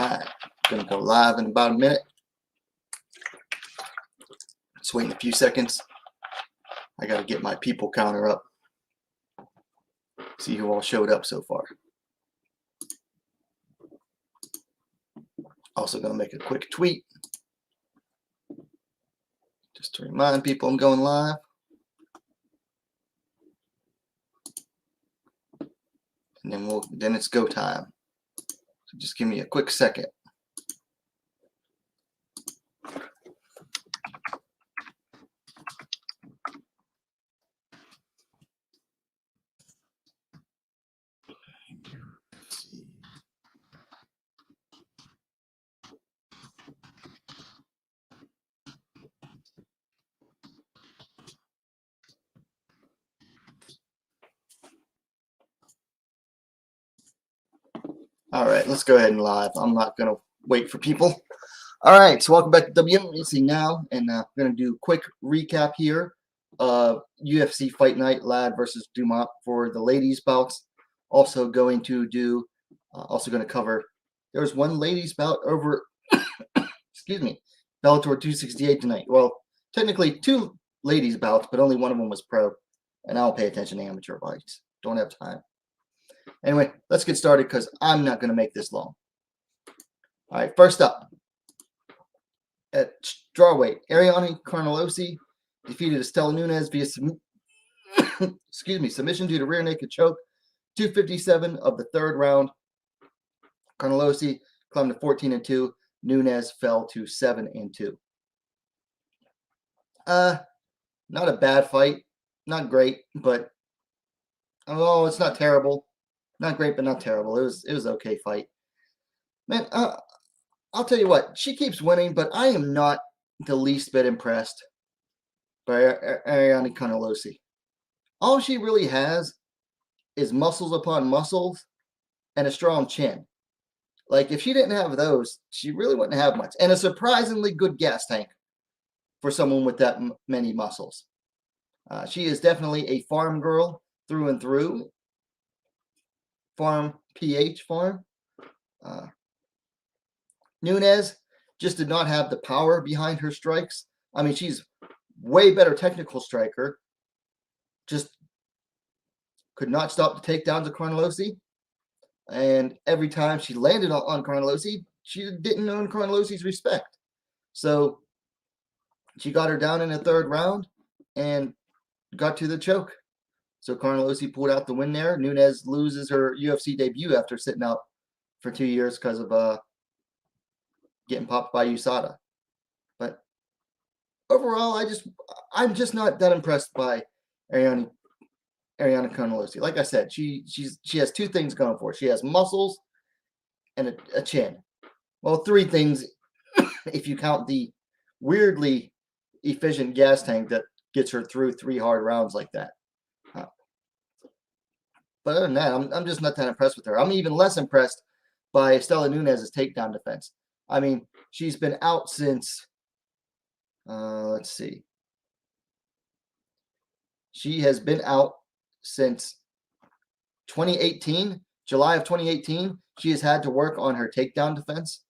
Alright, gonna go live in about a minute. Just waiting a few seconds. I gotta get my people counter up. See who all showed up so far. Also gonna make a quick tweet just to remind people I'm going live. And then it's go time. So just give me a quick second. All right, let's go ahead and live. I'm not going to wait for people. All right, so welcome back to WMMA now, and I'm going to do a quick recap here of UFC Fight Night Ladd versus Dumont for the ladies' bouts. Also going to cover, there's one ladies' bout over, excuse me, Bellator 268 tonight. Well, technically two ladies' bouts, but only one of them was pro, and I don't pay attention to amateur fights. Don't have time. Anyway, let's get started because I'm not going to make this long. All right, first up, at strawweight, Ariane Carnelossi defeated Estela Nunes via submission due to rear naked choke. 257 of the third round. Carnelossi climbed to 14-2. Nunes fell to 7-2. Not a bad fight. Not great, but it's not terrible. Not great, but not terrible. It was okay fight. Man, I'll tell you what. She keeps winning, but I am not the least bit impressed by Ariane Carnelossi. All she really has is muscles upon muscles and a strong chin. Like, if she didn't have those, she really wouldn't have much. And a surprisingly good gas tank for someone with that many muscles. She is definitely a farm girl through and through. Farm. Nunes just did not have the power behind her strikes. I mean, she's way better technical striker. Just could not stop the takedowns of Carnelossi. And every time she landed on Carnelossi, she didn't earn Carnelossi's respect. So she got her down in the third round and got to the choke. So Carnelossi pulled out the win there. Nunes loses her UFC debut after sitting out for 2 years because of getting popped by USADA. But overall, I'm just not that impressed by Ariane Carnelossi. Like I said, she has two things going for her. She has muscles and a chin. Well, three things if you count the weirdly efficient gas tank that gets her through 3 hard rounds like that. But other than that, I'm just not that impressed with her. I'm even less impressed by Estela Nunes' takedown defense. I mean, she's been out since, let's see. She has been out since 2018, July of 2018. She has had to work on her takedown defense.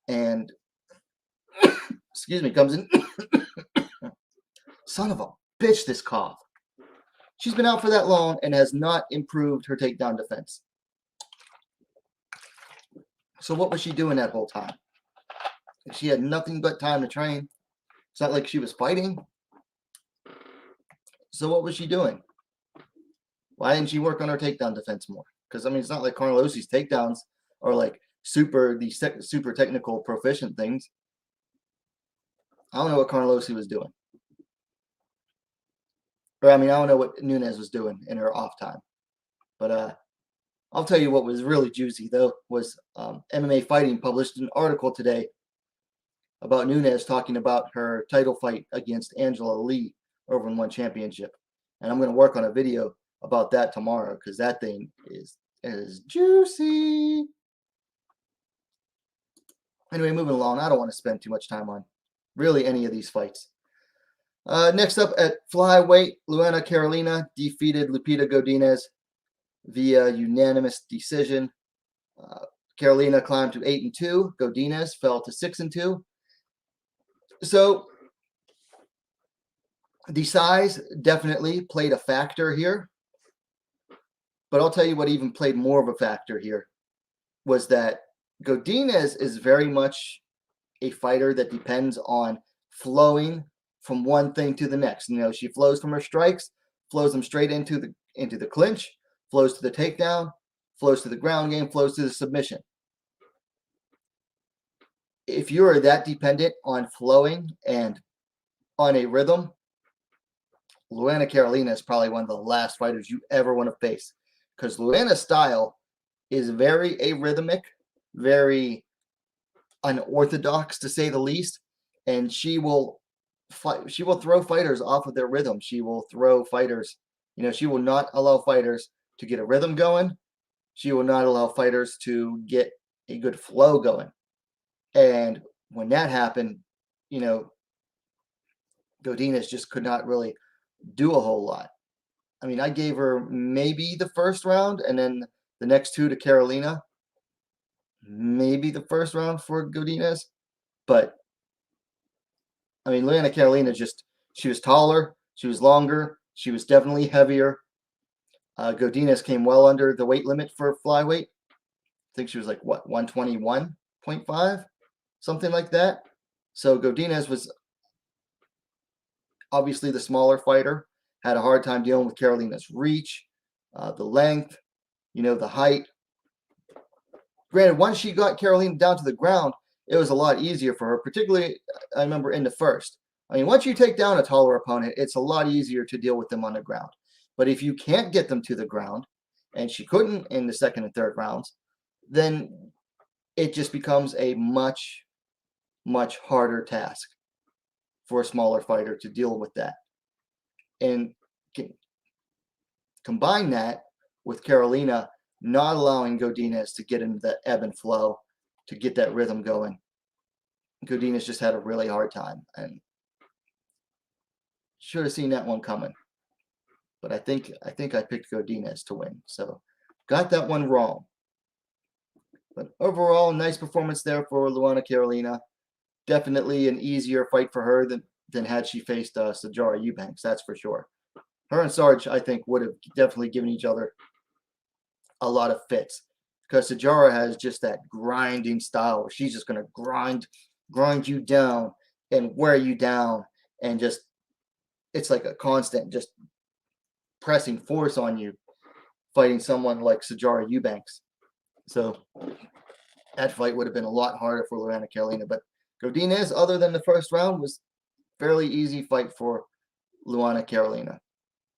And, excuse me, comes in. Son of a bitch, this cough. She's been out for that long and has not improved her takedown defense. So what was she doing that whole time? She had nothing but time to train. It's not like she was fighting. So what was she doing? Why didn't she work on her takedown defense more? Because, I mean, it's not like Carnelossi's takedowns are like super technical proficient things. I don't know what Carnelossi was doing. Or, I mean, I don't know what Nunes was doing in her off time. But I'll tell you what was really juicy, though, was MMA Fighting published an article today about Nunes talking about her title fight against Angela Lee over in One Championship. And I'm going to work on a video about that tomorrow because that thing is juicy. Anyway, moving along. I don't want to spend too much time on really any of these fights. Next up at flyweight, Luana Carolina defeated Lupita Godinez via unanimous decision. Carolina climbed to 8-2. Godinez fell to 6-2. So the size definitely played a factor here. But I'll tell you what even played more of a factor here was that Godinez is very much a fighter that depends on flowing from one thing to the next. You know, she flows from her strikes, flows them straight into the clinch, flows to the takedown, flows to the ground game, flows to the submission. If you are that dependent on flowing and on a rhythm, Luana Carolina is probably one of the last fighters you ever want to face, because Luana's style is very arrhythmic, very unorthodox to say the least, and she will throw fighters off of their rhythm. She will throw fighters, you know, she will not allow fighters to get a rhythm going. She will not allow fighters to get a good flow going. And when that happened, you know, Godinez just could not really do a whole lot. I mean, I gave her maybe the first round, and then the next two to Carolina. Maybe the first round for Godinez. But, I mean, Luana Carolina she was taller, she was longer, she was definitely heavier. Godinez came well under the weight limit for flyweight. I think she was like, what, 121.5? Something like that. So Godinez was obviously the smaller fighter, had a hard time dealing with Carolina's reach, the length, you know, the height. Granted, once she got Carolina down to the ground, it was a lot easier for her, particularly, I remember, in the first. I mean, once you take down a taller opponent, it's a lot easier to deal with them on the ground. But if you can't get them to the ground, and she couldn't in the second and third rounds, then it just becomes a much, much harder task for a smaller fighter to deal with that. And combine that with Carolina not allowing Godinez to get into the ebb and flow, to get that rhythm going. Godinez just had a really hard time, and should have seen that one coming. But I think I picked Godinez to win, so got that one wrong. But overall, nice performance there for Luana Carolina. Definitely an easier fight for her than had she faced Sijara Eubanks, that's for sure. Her and Sarge, I think, would have definitely given each other a lot of fits, because Sijara has just that grinding style where she's just going to grind you down and wear you down, and just, it's like a constant just pressing force on you, fighting someone like Sijara Eubanks. So that fight would have been a lot harder for Luana Carolina. But Godinez, other than the first round, was fairly easy fight for Luana Carolina.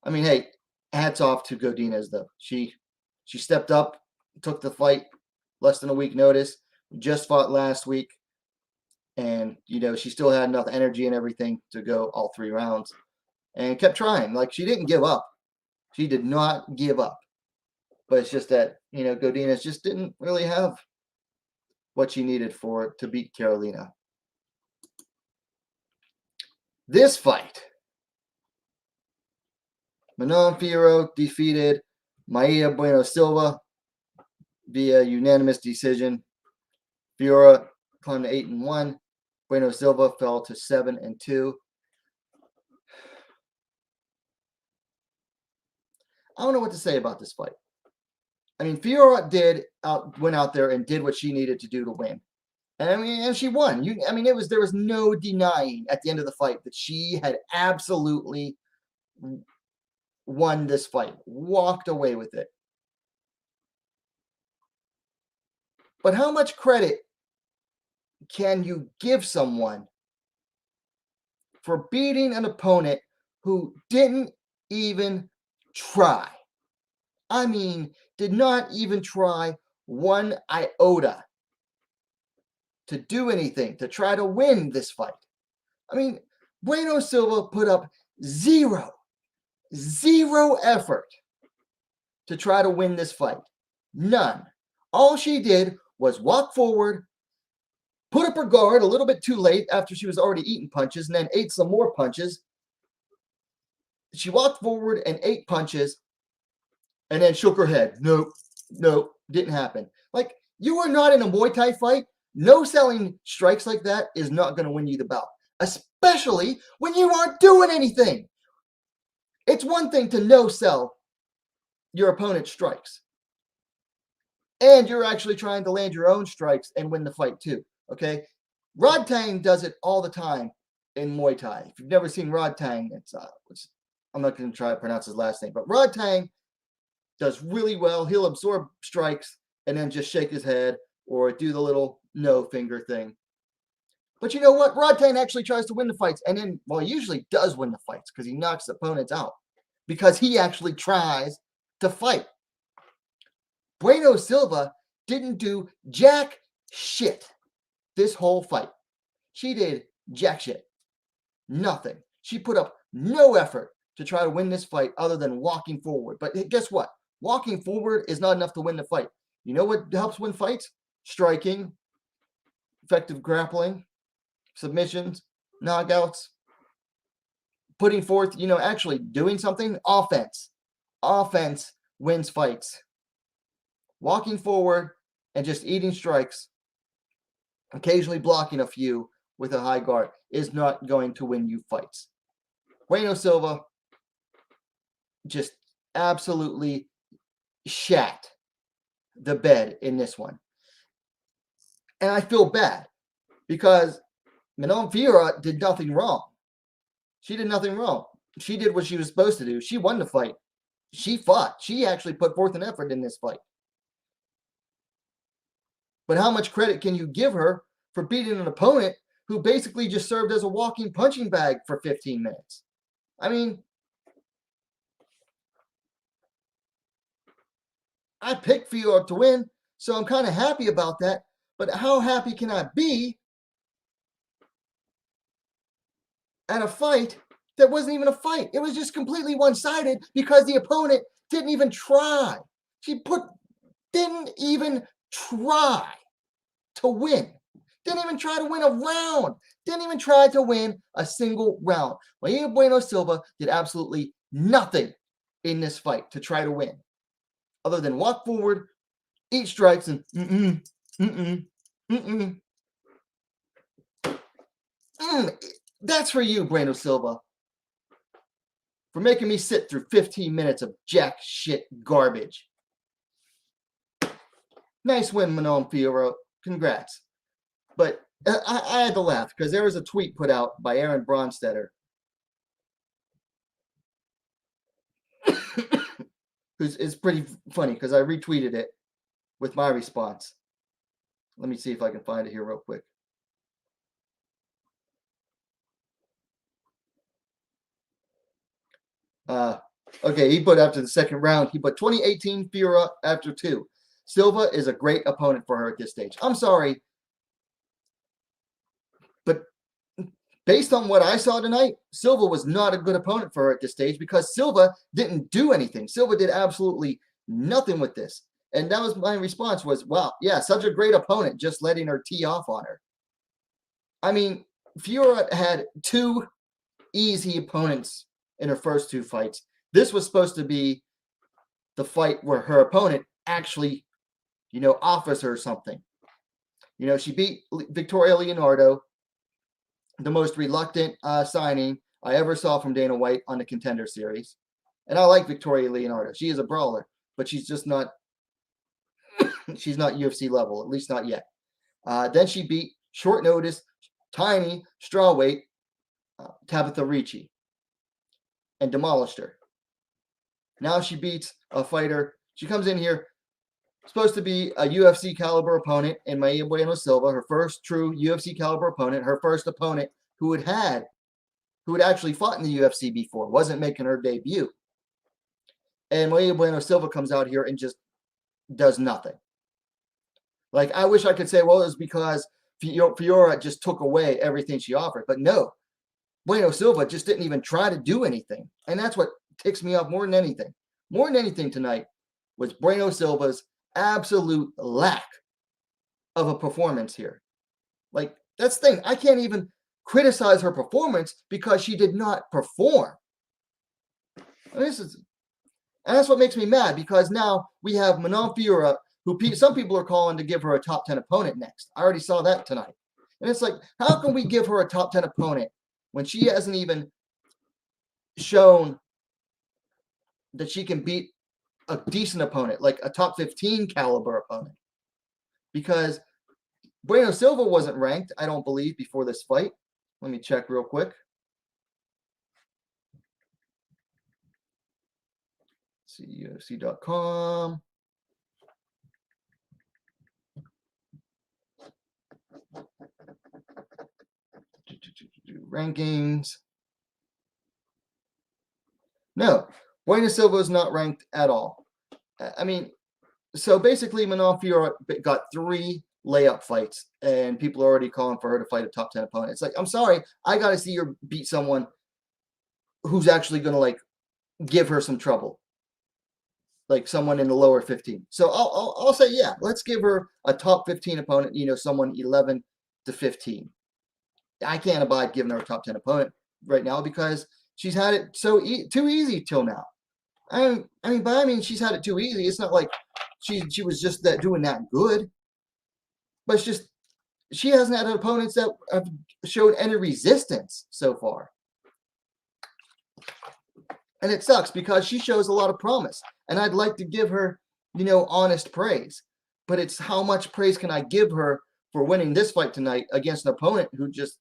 I mean, hey, hats off to Godinez, though. She stepped up, took the fight less than a week notice, just fought last week, and, you know, she still had enough energy and everything to go all 3 rounds, and kept trying. Like, she didn't give up. She did not give up. But it's just that, you know, Godinez just didn't really have what she needed to beat Carolina. This fight, Manon Fiorot defeated Maia Bueno Silva via unanimous decision. Fiorot climbed to 8-1. Bueno Silva fell to 7-2. I don't know what to say about this fight. I mean, Fiorot went out there and did what she needed to do to win. And I mean, and she won. There was no denying at the end of the fight that she had absolutely won this fight, walked away with it. But how much credit can you give someone for beating an opponent who didn't even try? I mean, did not even try one iota to do anything to try to win this fight. I mean, Bueno Silva put up zero effort to try to win this fight. None. All she did was walk forward, put up her guard a little bit too late after she was already eating punches, and then ate some more punches. She walked forward and ate punches, and then shook her head. Nope, didn't happen. Like, You are not in a Muay Thai fight. No selling strikes like that is not going to win you the bout, especially when you aren't doing anything. It's one thing to no sell your opponent's strikes, and you're actually trying to land your own strikes and win the fight too. Okay, Rod Tang does it all the time in Muay Thai. If you've never seen Rod Tang, I'm not going to try to pronounce his last name, but Rod Tang does really well. He'll absorb strikes and then just shake his head or do the little no finger thing. But you know what? Rod Tang actually tries to win the fights, and then, well, he usually does win the fights because he knocks the opponents out because he actually tries to fight. Bueno Silva didn't do jack shit this whole fight. She did jack shit. Nothing. She put up no effort to try to win this fight other than walking forward. But guess what? Walking forward is not enough to win the fight. You know what helps win fights? Striking, effective grappling, submissions, knockouts, putting forth, actually doing something. Offense. Offense wins fights. Walking forward and just eating strikes, occasionally blocking a few with a high guard, is not going to win you fights. Bueno Silva just absolutely shat the bed in this one. And I feel bad because Manon Fiorot did nothing wrong. She did nothing wrong. She did what she was supposed to do. She won the fight. She fought. She actually put forth an effort in this fight. But how much credit can you give her for beating an opponent who basically just served as a walking punching bag for 15 minutes? I mean, I picked Fiorot to win, so I'm kind of happy about that. But how happy can I be at a fight that wasn't even a fight? It was just completely one-sided because the opponent didn't even try. Didn't even try to win. Didn't even try to win a round. Didn't even try to win a single round. Maria Bueno Silva did absolutely nothing in this fight to try to win, other than walk forward, eat strikes, and That's for you, Bueno Silva, for making me sit through 15 minutes of jack shit garbage. Nice win, Manon Fiorot. Congrats. But I had to laugh because there was a tweet put out by Aaron Bronstetter it's pretty funny because I retweeted it with my response. Let me see if I can find it here real quick. Okay, he put after the second round, he put 2018 Fiorot after 2. Silva is a great opponent for her at this stage. I'm sorry, but based on what I saw tonight, Silva was not a good opponent for her at this stage because Silva didn't do anything. Silva did absolutely nothing with this. And that was my response was, wow, yeah, such a great opponent, just letting her tee off on her. I mean, Fiorot had 2 easy opponents in her first 2 fights. This was supposed to be the fight where her opponent actually, offers her something. She beat Victoria Leonardo, the most reluctant signing I ever saw from Dana White on the Contender Series. And I like Victoria Leonardo. She is a brawler, but she's just not, she's not UFC level, at least not yet. Then she beat short notice, tiny, strawweight Tabitha Ricci and demolished her. Now she beats a fighter. She comes in here, supposed to be a UFC caliber opponent in Maria Bueno Silva, her first true UFC caliber opponent, her first opponent who had actually fought in the UFC before, wasn't making her debut. And Maria Bueno Silva comes out here and just does nothing. Like, I wish I could say, well, it was because Fiorot just took away everything she offered. But no, Bueno Silva just didn't even try to do anything. And that's what ticks me off more than anything. More than anything tonight was Bueno Silva's absolute lack of a performance here. Like, that's the thing. I can't even criticize her performance because she did not perform. And that's what makes me mad, because now we have Manon Fiorot some people are calling to give her a top 10 opponent next. I already saw that tonight. And it's like, how can we give her a top 10 opponent when she hasn't even shown that she can beat a decent opponent, like a top 15 caliber opponent? Because Bueno Silva wasn't ranked, I don't believe, before this fight. Let me check real quick. See, UFC.com. Rankings. No, Bueno Silva is not ranked at all. I mean, so basically, Manon Fiorot got 3 layup fights, and people are already calling for her to fight a top 10 opponent. It's like, I'm sorry, I got to see her beat someone who's actually going to like give her some trouble, like someone in the lower 15. So I'll say, yeah, let's give her a top 15 opponent. Someone 11 to 15. I can't abide giving her a top 10 opponent right now because she's had it too easy till now. I mean, she's had it too easy. It's not like she was just doing that good, but it's just she hasn't had opponents that have showed any resistance so far, and it sucks because she shows a lot of promise, and I'd like to give her, honest praise, but it's how much praise can I give her for winning this fight tonight against an opponent who just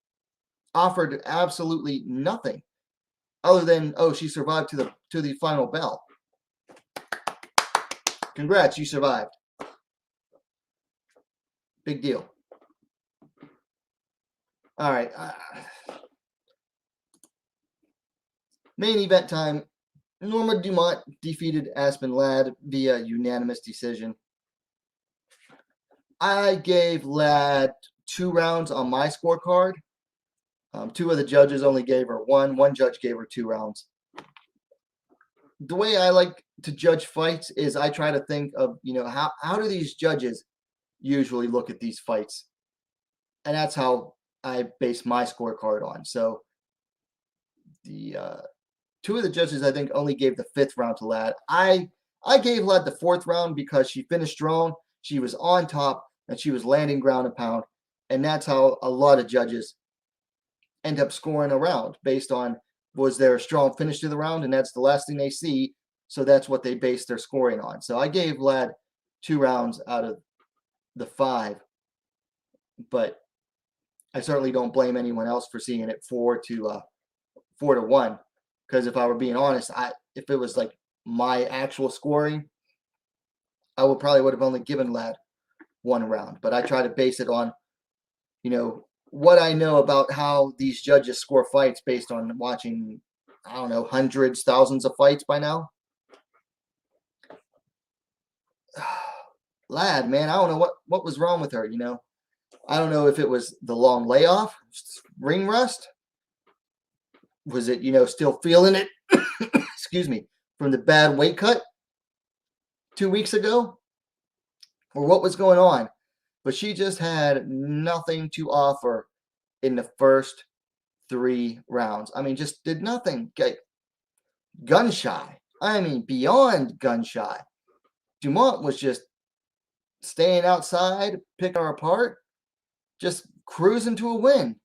offered absolutely nothing other than, oh, she survived to the final bell. Congrats, you survived. Big deal. All right. Main event time. Norma Dumont defeated Aspen Ladd via unanimous decision. I gave Ladd 2 rounds on my scorecard. 2 of the judges only gave her 1. 1 judge gave her 2 rounds. The way I like to judge fights is I try to think of, how do these judges usually look at these fights? And that's how I base my scorecard on. So the 2 of the judges, I think, only gave the 5th round to Ladd. I gave Ladd the 4th round because she finished strong. She was on top, and she was landing ground and pound. And that's how a lot of judges end up scoring a round based on, was there a strong finish to the round? And that's the last thing they see. So that's what they base their scoring on. So I gave Ladd 2 rounds out of the 5. But I certainly don't blame anyone else for seeing it 4 to 1. Because if I were being honest, if it was like my actual scoring, I would have only given Ladd 1 round. But I try to base it on, what I know about how these judges score fights based on watching, I don't know, hundreds, thousands of fights by now. Ladd, man, I don't know what was wrong with her, I don't know if it was the long layoff, ring rust. Was it, still feeling it, excuse me, from the bad weight cut 2 weeks ago? Or what was going on? But she just had nothing to offer in the first 3 rounds. I mean, just did nothing. Gun shy. I mean, beyond gun shy. Dumont was just staying outside, picking her apart, just cruising to a win.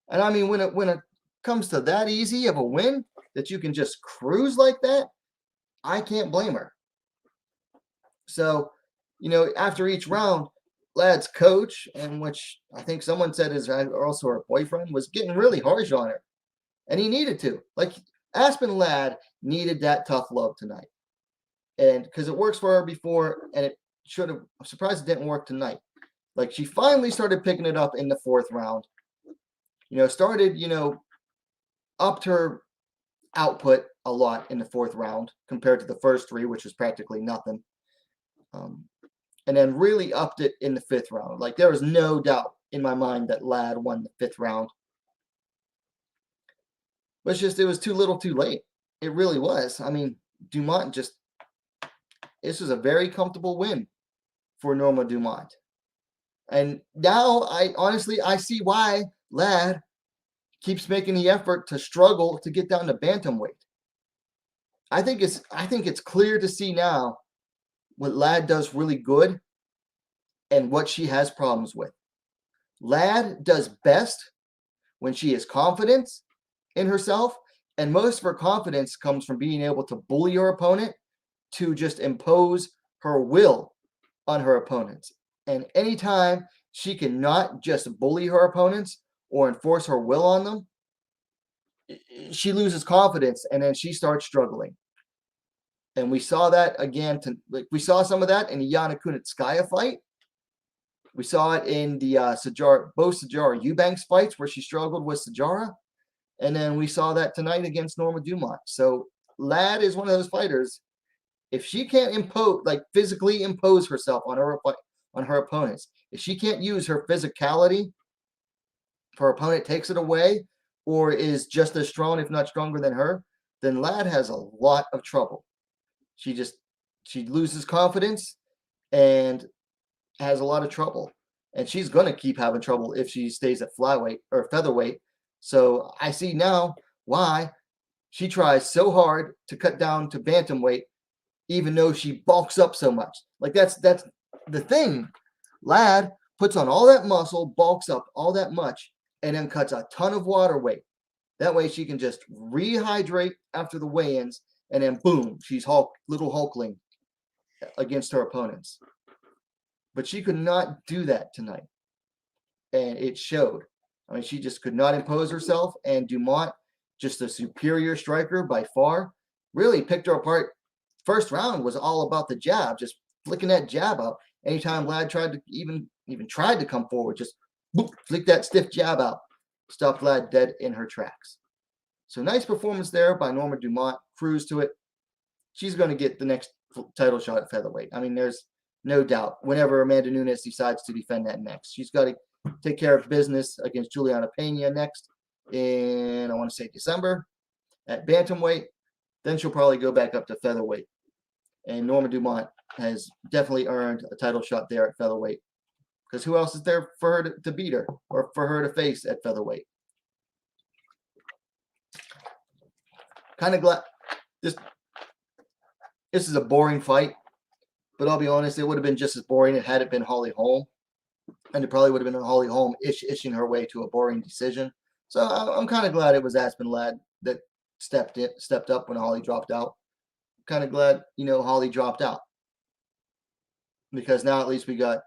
And I mean, when it comes to that easy of a win, that you can just cruise like that, I can't blame her. So, after each round, Ladd's coach, and which I think someone said is also her boyfriend, was getting really harsh on her. And he needed to. Like, Aspen Ladd needed that tough love tonight. And because it works for her before, and it should have, I'm surprised it didn't work tonight. Like, she finally started picking it up in the 4th round. Upped her output a lot in the 4th round compared to the first 3, which was practically nothing. And then really upped it in the 5th round. Like, there was no doubt in my mind that Ladd won the 5th round. But it was too little too late. It really was. I mean, Dumont this was a very comfortable win for Norma Dumont. And now, I see why Ladd keeps making the effort to struggle to get down to bantamweight. I think it's clear to see now what Ladd does really good and what she has problems with. Ladd does best when she is confident in herself, and most of her confidence comes from being able to bully her opponent, to just impose her will on her opponents. And anytime she cannot just bully her opponents or enforce her will on them, she loses confidence, and then she starts struggling. And we saw that again. We saw some of that in the Yana Kunitskaya fight. We saw it in the both Sijara Eubanks fights where she struggled with Sijara. And then we saw that tonight against Norma Dumont. So Ladd is one of those fighters. If she can't physically impose herself on her opponents, if she can't use her physicality, if her opponent takes it away or is just as strong, if not stronger than her, then Ladd has a lot of trouble. She loses confidence and has a lot of trouble. And she's going to keep having trouble if she stays at flyweight or featherweight. So I see now why she tries so hard to cut down to bantamweight, even though she bulks up so much. Like that's the thing. Ladd puts on all that muscle, bulks up all that much, and then cuts a ton of water weight. That way she can just rehydrate after the weigh-ins, and then boom, she's little Hulkling against her opponents. But she could not do that tonight, and it showed. I mean, she just could not impose herself, and Dumont, just a superior striker by far, really picked her apart. First round was all about the jab, just flicking that jab out. Anytime Ladd tried to even tried to come forward, just boop, flick that stiff jab out. Stopped Ladd dead in her tracks. So nice performance there by Norma Dumont. Cruise to it. She's going to get the next title shot at featherweight. I mean, there's no doubt. Whenever Amanda Nunes decides to defend that next, she's got to take care of business against Juliana Pena next in, I want to say, December at bantamweight. Then she'll probably go back up to featherweight. And Norma Dumont has definitely earned a title shot there at featherweight. Because who else is there for her to beat her or for her to face at featherweight? Kind of glad this is a boring fight, but I'll be honest, it would have been just as boring had it been Holly Holm, and it probably would have been Holly Holm ishing her way to a boring decision. So I'm kind of glad it was Aspen Ladd that stepped up when Holly dropped out. Kind of glad Holly dropped out, because now at least we got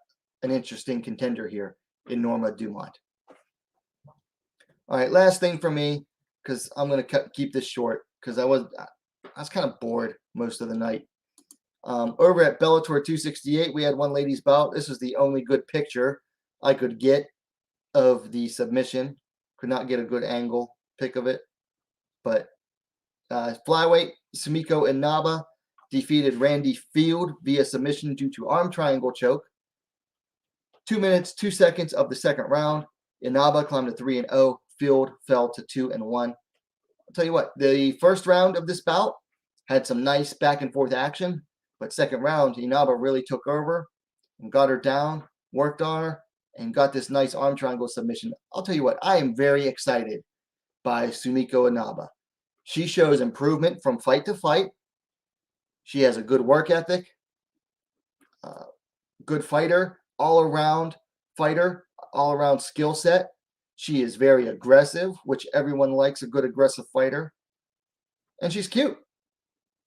an interesting contender here in Norma Dumont. All right, last thing for me, because I'm going to keep this short, because I was kind of bored most of the night. Over at Bellator 268, we had one ladies bout. This was the only good picture I could get of the submission. Could not get a good angle pic of it. But flyweight Sumiko Inaba defeated Randy Field via submission due to arm triangle choke. 2 minutes, 2 seconds of the second round. Inaba climbed to 3-0. Field fell to 2-1. I'll tell you what, the first round of this bout had some nice back and forth action, but second round, Inaba really took over and got her down, worked on her, and got this nice arm triangle submission. I'll tell you what, I am very excited by Sumiko Inaba. She shows improvement from fight to fight. She has a good work ethic, good fighter, all-around fighter, all-around skill set. She is very aggressive, which everyone likes a good aggressive fighter. And she's cute.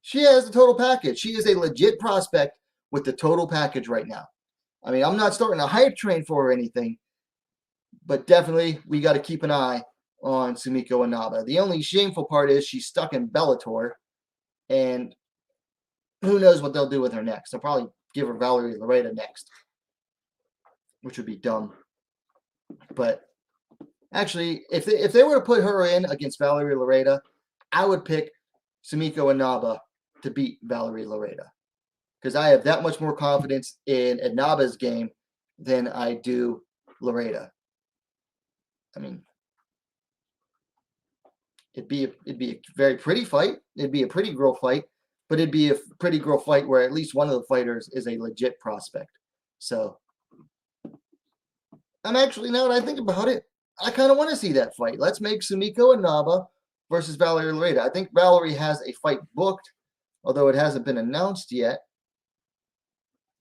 She has the total package. She is a legit prospect with the total package right now. I mean, I'm not starting a hype train for her or anything, but definitely we got to keep an eye on Sumiko Inaba. The only shameful part is she's stuck in Bellator, and who knows what they'll do with her next. They'll probably give her Valerie Loretta next, which would be dumb. But actually, if they were to put her in against Valerie Loretta, I would pick Sumiko Inaba to beat Valerie Loretta, because I have that much more confidence in Inaba's game than I do Loretta. I mean, it'd be a very pretty fight. It'd be a pretty girl fight, but it'd be a pretty girl fight where at least one of the fighters is a legit prospect. So I'm actually, now that I think about it, I kind of want to see that fight. Let's make Sumiko Inaba versus Valerie Loretta. I think Valerie has a fight booked, although it hasn't been announced yet.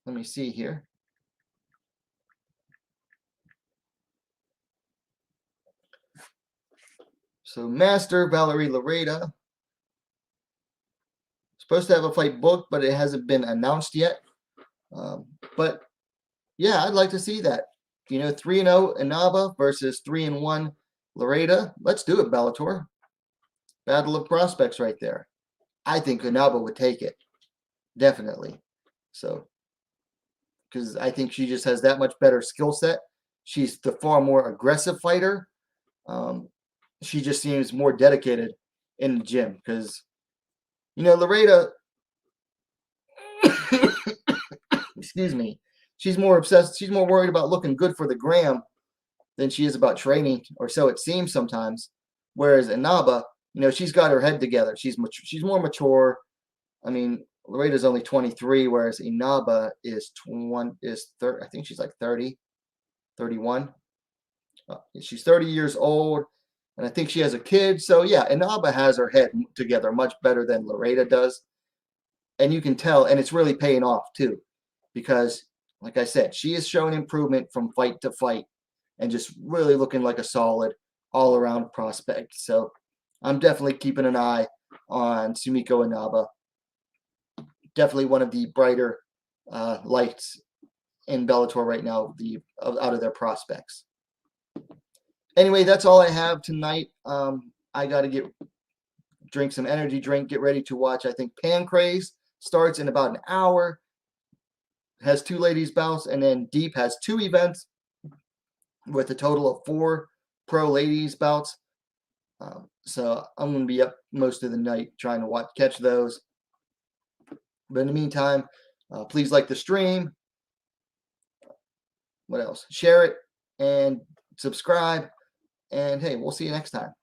Let me see here. So Master Valerie Lareda. Supposed to have a fight booked, but it hasn't been announced yet. But yeah, I'd like to see that. 3-0 Inaba versus 3-1 Lareda. Let's do it, Bellator. Battle of prospects right there. I think Inaba would take it. Definitely. So, because I think she just has that much better skill set. She's the far more aggressive fighter. She just seems more dedicated in the gym because, Lareda, excuse me, she's more obsessed. She's more worried about looking good for the gram than she is about training, or so it seems sometimes. Whereas Inaba, she's got her head together. She's more mature. I mean, Lareda's only 23, whereas Inaba is 30. I think she's like 30, 31. She's 30 years old, and I think she has a kid. So yeah, Inaba has her head together much better than Lareda does, and you can tell, and it's really paying off too, because like I said, she is showing improvement from fight to fight, and just really looking like a solid all-around prospect. So I'm definitely keeping an eye on Sumiko Inaba. Definitely one of the brighter lights in Bellator right now, out of their prospects. Anyway, that's all I have tonight. I got to drink some energy drink, get ready to watch. I think Pancrase starts in about an hour. Has 2 ladies bouts, and then Deep has 2 events with a total of 4 pro ladies bouts. So I'm going to be up most of the night trying to catch those. But in the meantime, please like the stream. What else? Share it and subscribe. And hey, we'll see you next time.